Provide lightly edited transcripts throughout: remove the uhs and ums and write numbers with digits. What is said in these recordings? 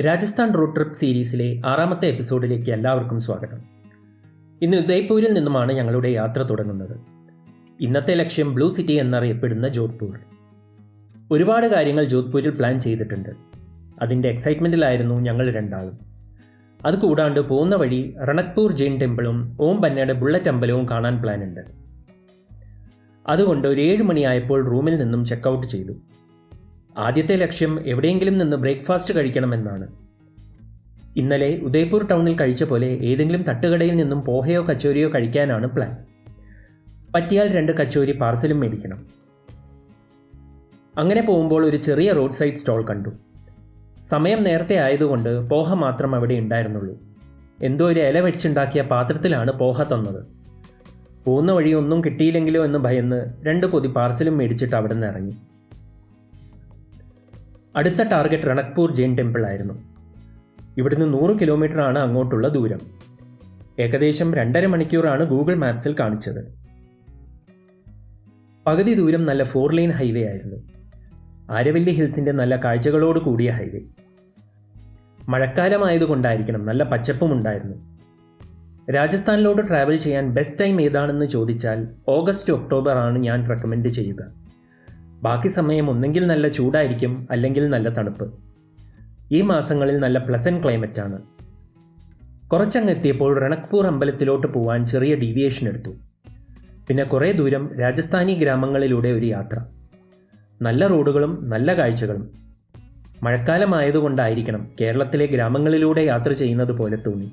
Rajasthan road trip സീരീസിലെ 6ാമത്തെ എപ്പിസോഡിലേക്ക് എല്ലാവർക്കും സ്വാഗതം. ഇന്ന് ഉദയ്പൂരിൽ നിന്നുമാണ് ഞങ്ങളുടെ യാത്ര തുടങ്ങുന്നത്. ഇന്നത്തെ ലക്ഷ്യം ബ്ലൂ സിറ്റി എന്നറിയപ്പെടുന്ന ജോധ്പൂർ. ഒരുപാട് കാര്യങ്ങൾ ജോധ്പൂരിൽ പ്ലാൻ ചെയ്തിട്ടുണ്ട്. അതിൻ്റെ എക്സൈറ്റ്മെൻറ്റിലായിരുന്നു ഞങ്ങൾ രണ്ടാളും. അതുകൂടാണ്ട് പോകുന്ന വഴി രണക്പൂർ ജെയിൻ ടെമ്പിളും ഓം ബന്നയുടെ ബുള്ളറ്റ് അമ്പലവും കാണാൻ പ്ലാനുണ്ട്. അതുകൊണ്ട് ഒരു 7 മണിയായപ്പോൾ റൂമിൽ നിന്നും ചെക്കൗട്ട് ചെയ്തു. ആദ്യത്തെ ലക്ഷ്യം എവിടെയെങ്കിലും നിന്ന് ബ്രേക്ക്ഫാസ്റ്റ് കഴിക്കണമെന്നാണ്. ഇന്നലെ ഉദയ്പൂർ ടൗണിൽ കഴിച്ച പോലെ ഏതെങ്കിലും തട്ടുകടയിൽ നിന്നും പോഹയോ കച്ചോരിയോ കഴിക്കാനാണ് പ്ലാൻ. പറ്റിയാൽ 2 കച്ചോരി പാർസലും മേടിക്കണം. അങ്ങനെ പോകുമ്പോൾ ഒരു ചെറിയ റോഡ് സൈഡ് സ്റ്റോൾ കണ്ടു. സമയം നേരത്തെ ആയതുകൊണ്ട് പോഹ മാത്രം അവിടെ ഉണ്ടായിരുന്നുള്ളൂ. എന്തോ ഒരു ഇല വെച്ചുണ്ടാക്കിയ പാത്രത്തിലാണ് പോഹ തന്നത്. പോകുന്ന വഴി ഒന്നും കിട്ടിയില്ലെങ്കിലോ എന്ന് ഭയന്ന് 2 പൊതി പാർസലും മേടിച്ചിട്ട് അവിടെ നിന്ന് ഇറങ്ങി. അടുത്ത ടാർഗറ്റ് രണക്പൂർ ജെയിൻ ടെമ്പിൾ ആയിരുന്നു. ഇവിടുന്ന് 100 കിലോമീറ്ററാണ് അങ്ങോട്ടുള്ള ദൂരം. ഏകദേശം 2.5 മണിക്കൂറാണ് ഗൂഗിൾ മാപ്സിൽ കാണിച്ചത്. പകുതി ദൂരം നല്ല 4 ലൈൻ ഹൈവേ ആയിരുന്നു. ആരവല്ലി ഹിൽസിൻ്റെ നല്ല കാഴ്ചകളോട് കൂടിയ ഹൈവേ. മഴക്കാലമായതുകൊണ്ടായിരിക്കണം നല്ല പച്ചപ്പും ഉണ്ടായിരുന്നു. രാജസ്ഥാനിലോട്ട് ട്രാവൽ ചെയ്യാൻ ബെസ്റ്റ് ടൈം ഏതാണെന്ന് ചോദിച്ചാൽ ഓഗസ്റ്റ് ഒക്ടോബർ ആണ് ഞാൻ റെക്കമെൻഡ് ചെയ്യുക. ബാക്കി സമയം ഒന്നെങ്കിൽ നല്ല ചൂടായിരിക്കും, അല്ലെങ്കിൽ നല്ല തണുപ്പ്. ഈ മാസങ്ങളിൽ നല്ല പ്ലസന്റ് ക്ലൈമറ്റാണ്. കുറച്ചങ്ങ് എത്തിയപ്പോൾ രണക്പൂർ അമ്പലത്തിലോട്ട് പോവാൻ ചെറിയ ഡീവിയേഷൻ എടുത്തു. പിന്നെ കുറേ ദൂരം രാജസ്ഥാനി ഗ്രാമങ്ങളിലൂടെ ഒരു യാത്ര. നല്ല റോഡുകളും നല്ല കാഴ്ചകളും. മഴക്കാലമായതുകൊണ്ടായിരിക്കണം കേരളത്തിലെ ഗ്രാമങ്ങളിലൂടെ യാത്ര ചെയ്യുന്നത് പോലെ തോന്നി.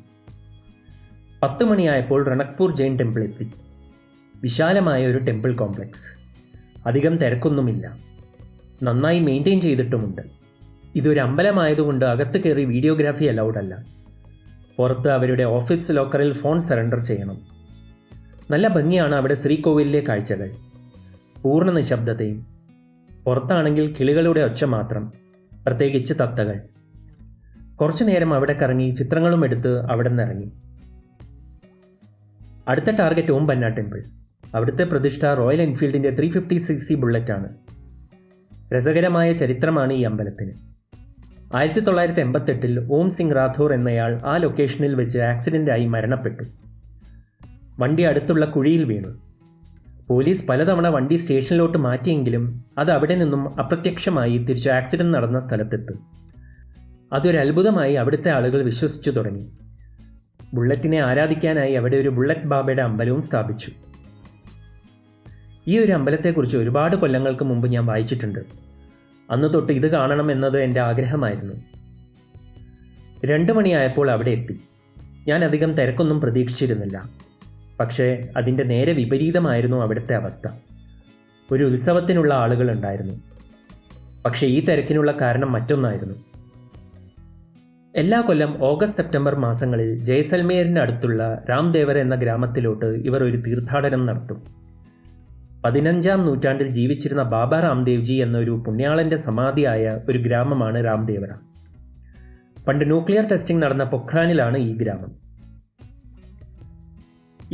10 മണിയായപ്പോൾ രണക്പൂർ ജെയിൻ ടെമ്പിൾ എത്തി. വിശാലമായ ഒരു ടെമ്പിൾ കോംപ്ലക്സ്. അധികം തിരക്കൊന്നുമില്ല. നന്നായി മെയിൻറ്റെയിൻ ചെയ്തിട്ടുമുണ്ട്. ഇതൊരു അമ്പലമായതുകൊണ്ട് അകത്ത് കയറി വീഡിയോഗ്രാഫി അലൗഡ് അല്ല. പുറത്ത് അവരുടെ ഓഫീസ് ലോക്കറിൽ ഫോൺ സറണ്ടർ ചെയ്യണം. നല്ല ഭംഗിയാണ് അവിടെ ശ്രീകോവിലിലെ കാഴ്ചകൾ. പൂർണ്ണ നിശബ്ദതയും. പുറത്താണെങ്കിൽ കിളികളുടെ ഒച്ച മാത്രം, പ്രത്യേകിച്ച് തത്തകൾ. കുറച്ചു നേരം അവിടെ കറങ്ങി ചിത്രങ്ങളും എടുത്ത് അവിടെ നിന്ന് ഇറങ്ങി. അടുത്ത ടാർഗറ്റ് ഓം ബന്ന ടെമ്പിൾ. അവിടുത്തെ പ്രതിഷ്ഠ റോയൽ എൻഫീൽഡിൻ്റെ 350cc ബുള്ളറ്റാണ്. രസകരമായ ചരിത്രമാണ് ഈ അമ്പലത്തിന്. 1988-ൽ ഓം സിംഗ് റാഥോർ എന്നയാൾ ആ ലൊക്കേഷനിൽ വെച്ച് ആക്സിഡൻ്റായി മരണപ്പെട്ടു. വണ്ടി അടുത്തുള്ള കുഴിയിൽ വീണു. പോലീസ് പലതവണ വണ്ടി സ്റ്റേഷനിലോട്ട് മാറ്റിയെങ്കിലും അത് അവിടെ നിന്നും അപ്രത്യക്ഷമായി തിരിച്ച് ആക്സിഡന്റ് നടന്ന സ്ഥലത്തെത്തും. അതൊരു അത്ഭുതമായി അവിടുത്തെ ആളുകൾ വിശ്വസിച്ചു തുടങ്ങി. ബുള്ളറ്റിനെ ആരാധിക്കാനായി അവിടെ ഒരു ബുള്ളറ്റ് ബാബയുടെ അമ്പലവും സ്ഥാപിച്ചു. ഈ ഒരു അമ്പലത്തെക്കുറിച്ച് ഒരുപാട് കൊല്ലങ്ങൾക്ക് മുമ്പ് ഞാൻ വായിച്ചിട്ടുണ്ട്. അന്ന് തൊട്ട് ഇത് കാണണം എന്നത് എൻ്റെ ആഗ്രഹമായിരുന്നു. 2 മണിയായപ്പോൾ അവിടെ എത്തി. ഞാൻ അധികം തിരക്കൊന്നും പ്രതീക്ഷിച്ചിരുന്നില്ല. പക്ഷേ അതിൻ്റെ നേരെ വിപരീതമായിരുന്നു അവിടുത്തെ അവസ്ഥ. ഒരു ഉത്സവത്തിനുള്ള ആളുകൾ ഉണ്ടായിരുന്നു. പക്ഷേ ഈ തിരക്കിനുള്ള കാരണം മറ്റൊന്നായിരുന്നു. എല്ലാ കൊല്ലം ഓഗസ്റ്റ് സെപ്റ്റംബർ മാസങ്ങളിൽ ജയ്സൽമേറിന് അടുത്തുള്ള രാംദേവര എന്ന ഗ്രാമത്തിലോട്ട് ഇവർ ഒരു തീർത്ഥാടനം നടത്തും. 15-ാം നൂറ്റാണ്ടിൽ ജീവിച്ചിരുന്ന ബാബ രാംദേവ്ജി എന്നൊരു പുണ്യാളൻ്റെ സമാധിയായ ഒരു ഗ്രാമമാണ് രാംദേവര. പണ്ട് ന്യൂക്ലിയർ ടെസ്റ്റിംഗ് നടന്ന പൊഖ്രാനിലാണ് ഈ ഗ്രാമം.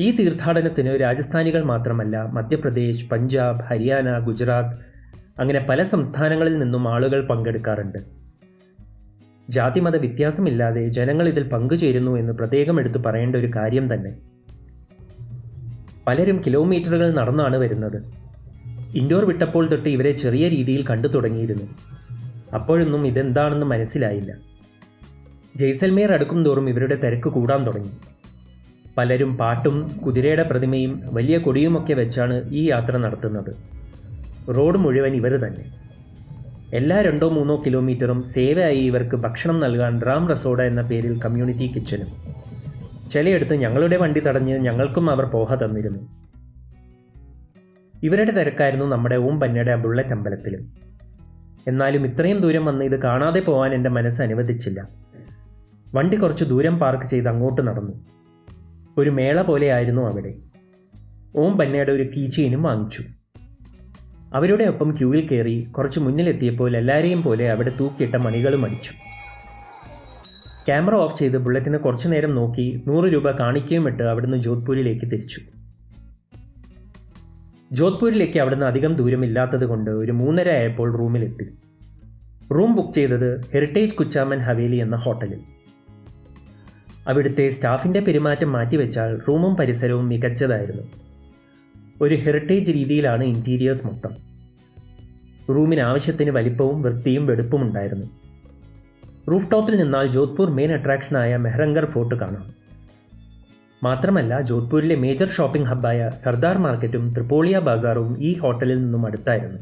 ഈ തീർത്ഥാടനത്തിന് രാജസ്ഥാനികൾ മാത്രമല്ല, മധ്യപ്രദേശ്, പഞ്ചാബ്, ഹരിയാന, ഗുജറാത്ത് അങ്ങനെ പല സംസ്ഥാനങ്ങളിൽ നിന്നും ആളുകൾ പങ്കെടുക്കാറുണ്ട്. ജാതിമത വ്യത്യാസമില്ലാതെ ജനങ്ങൾ ഇതിൽ പങ്കുചേരുന്നു എന്ന് പ്രത്യേകം എടുത്തു പറയേണ്ട ഒരു കാര്യം തന്നെ. പലരും കിലോമീറ്ററുകൾ നടന്നാണ് വരുന്നത്. ഇൻഡോർ വിട്ടപ്പോൾ തൊട്ട് ഇവരെ ചെറിയ രീതിയിൽ കണ്ടു തുടങ്ങിയിരുന്നു. അപ്പോഴൊന്നും ഇതെന്താണെന്ന് മനസ്സിലായില്ല. ജയ്സൽമേർ അടുക്കും തോറും ഇവരുടെ തിരക്ക് കൂടാൻ തുടങ്ങി. പലരും പാട്ടും കുതിരയുടെ പ്രതിമയും വലിയ കൊടിയുമൊക്കെ വെച്ചാണ് ഈ യാത്ര നടത്തുന്നത്. റോഡ് മുഴുവൻ ഇവർ തന്നെ. എല്ലാ 2-3 കിലോമീറ്ററും സേവയായി ഇവർക്ക് ഭക്ഷണം നൽകാൻ റാം റസോഡ എന്ന പേരിൽ കമ്മ്യൂണിറ്റി കിച്ചനും. ചിലയിടത്ത് ഞങ്ങളുടെ വണ്ടി തടഞ്ഞ് ഞങ്ങൾക്കും അവർ പോഹ തന്നിരുന്നു. ഇവരുടെ തിരക്കായിരുന്നു നമ്മുടെ ഓം ബന്നയുടെ ബുള്ളറ്റ് അമ്പലത്തിലും. എന്നാലും ഇത്രയും ദൂരം വന്ന് ഇത് കാണാതെ പോകാൻ എൻ്റെ മനസ്സ് അനുവദിച്ചില്ല. വണ്ടി കുറച്ച് ദൂരം പാർക്ക് ചെയ്ത് അങ്ങോട്ട് നടന്നു. ഒരു മേള പോലെയായിരുന്നു അവിടെ. ഓം ബന്നയുടെ ഒരു കീ ചെയിനും വാങ്ങിച്ചു. അവരുടെ ഒപ്പം ക്യൂവിൽ കയറി കുറച്ച് മുന്നിലെത്തിയപ്പോൾ എല്ലാവരെയും പോലെ അവിടെ തൂക്കിയിട്ട മണികളും അടിച്ചു. ക്യാമറ ഓഫ് ചെയ്ത് ബുള്ളറ്റിന് കുറച്ചു നേരം നോക്കി 100 രൂപ കാണിക്കുകയും ഇട്ട് അവിടുന്ന് ജോധ്പൂരിലേക്ക് തിരിച്ചു. ജോധ്പൂരിലേക്ക് അവിടുന്ന് അധികം ദൂരമില്ലാത്തത് കൊണ്ട് ഒരു 3:30 ആയപ്പോൾ റൂമിലെത്തി. റൂം ബുക്ക് ചെയ്തത് ഹെറിറ്റേജ് കുച്ചാമൻ ഹവേലി എന്ന ഹോട്ടലിൽ. അവിടുത്തെ സ്റ്റാഫിൻ്റെ പെരുമാറ്റം മാറ്റിവെച്ചാൽ റൂമും പരിസരവും മികച്ചതായിരുന്നു. ഒരു ഹെറിറ്റേജ് രീതിയിലാണ് ഇൻറ്റീരിയേഴ്സ് മൊത്തം. റൂമിന് ആവശ്യത്തിന് വലിപ്പവും വൃത്തിയും വെടുപ്പും ഉണ്ടായിരുന്നു. റൂഫ് ടോപ്പിൽ നിന്നാൽ ജോധ്പൂർ മെയിൻ അട്രാക്ഷനായ മെഹ്റംഗർ ഫോർട്ട് കാണാം. മാത്രമല്ല ജോധ്പൂരിലെ മേജർ ഷോപ്പിംഗ് ഹബ്ബായ സർദാർ മാർക്കറ്റും ത്രിപോളിയ ബാസാറും ഈ ഹോട്ടലിൽ നിന്നും അടുത്തായിരുന്നു.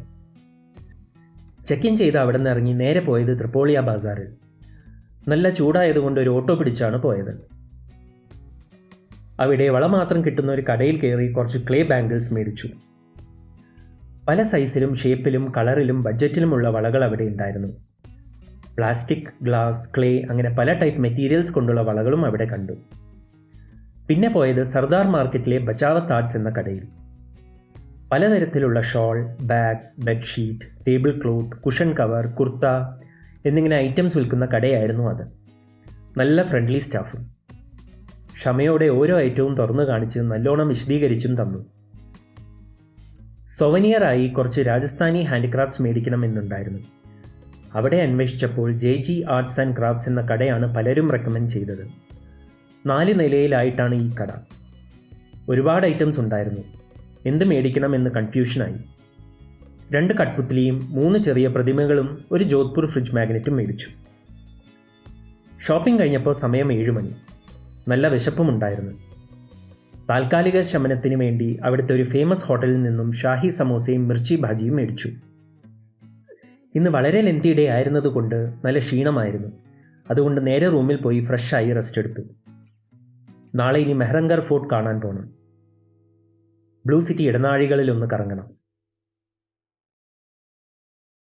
ചെക്ക് ഇൻ ചെയ്ത് അവിടെ നിന്ന് ഇറങ്ങി നേരെ പോയത് ത്രിപോളിയ ബാസാറിൽ. നല്ല ചൂടായതുകൊണ്ട് ഒരു ഓട്ടോ പിടിച്ചാണ് പോയത്. അവിടെ വള മാത്രം കിട്ടുന്ന ഒരു കടയിൽ കയറി കുറച്ച് ക്ലേ ബാംഗിൾസ് മേടിച്ചു. പല സൈസിലും ഷേപ്പിലും കളറിലും ബഡ്ജറ്റിലുമുള്ള വളകൾ അവിടെ ഉണ്ടായിരുന്നു. പ്ലാസ്റ്റിക്, ഗ്ലാസ്, ക്ലേ അങ്ങനെ പല ടൈപ്പ് മെറ്റീരിയൽസ് കൊണ്ടുള്ള വളകളും അവിടെ കണ്ടു. പിന്നെ പോയത് സർദാർ മാർക്കറ്റിലെ ബച്ചാവത്ത് ആർട്സ് എന്ന കടയിൽ. പലതരത്തിലുള്ള shawl, bag, bedsheet, table cloth, cushion cover, kurta എന്നിങ്ങനെ ഐറ്റംസ് വിൽക്കുന്ന കടയായിരുന്നു അത്. നല്ല ഫ്രണ്ട്ലി സ്റ്റാഫും. ക്ഷമയോടെ ഓരോ ഐറ്റവും തുറന്നു കാണിച്ച് നല്ലോണം വിശദീകരിച്ചും തന്നു. സൊവനിയറായി കുറച്ച് രാജസ്ഥാനി ഹാൻഡിക്രാഫ്റ്റ്സ് മേടിക്കണമെന്നുണ്ടായിരുന്നു. അവിടെ അന്വേഷിച്ചപ്പോൾ JG ആർട്സ് ആൻഡ് ക്രാഫ്റ്റ്സ് എന്ന കടയാണ് പലരും റെക്കമെൻഡ് ചെയ്തത്. 4 നിലയിലായിട്ടാണ് ഈ കട. ഒരുപാട് ഐറ്റംസ് ഉണ്ടായിരുന്നു. എന്ത് മേടിക്കണമെന്ന് കൺഫ്യൂഷനായി. 2 കട്ട്പുത്ലിയും 3 ചെറിയ പ്രതിമകളും ഒരു ജോധ്പൂർ ഫ്രിഡ്ജ് മാഗ്നറ്റും മേടിച്ചു. ഷോപ്പിംഗ് കഴിഞ്ഞപ്പോൾ സമയം 7 മണി. നല്ല വിശപ്പുമുണ്ടായിരുന്നു. താൽക്കാലിക ശമനത്തിന് വേണ്ടി അവിടുത്തെ ഒരു ഫേമസ് ഹോട്ടലിൽ നിന്നും ഷാഹി സമോസയും മിർച്ചി ഭാജിയും മേടിച്ചു. ഇന്ന് വളരെ ലെങ്തി ഡേ ആയിരുന്നതുകൊണ്ട് നല്ല ക്ഷീണമായിരുന്നു. അതുകൊണ്ട് നേരെ റൂമിൽ പോയി ഫ്രഷായി റെസ്റ്റ് എടുത്തു. നാളെ ഇനി മെഹ്റംഗർ ഫോർട്ട് കാണാൻ പോകണം. ബ്ലൂ സിറ്റി ഇടനാഴികളിൽ ഒന്ന് കറങ്ങണം.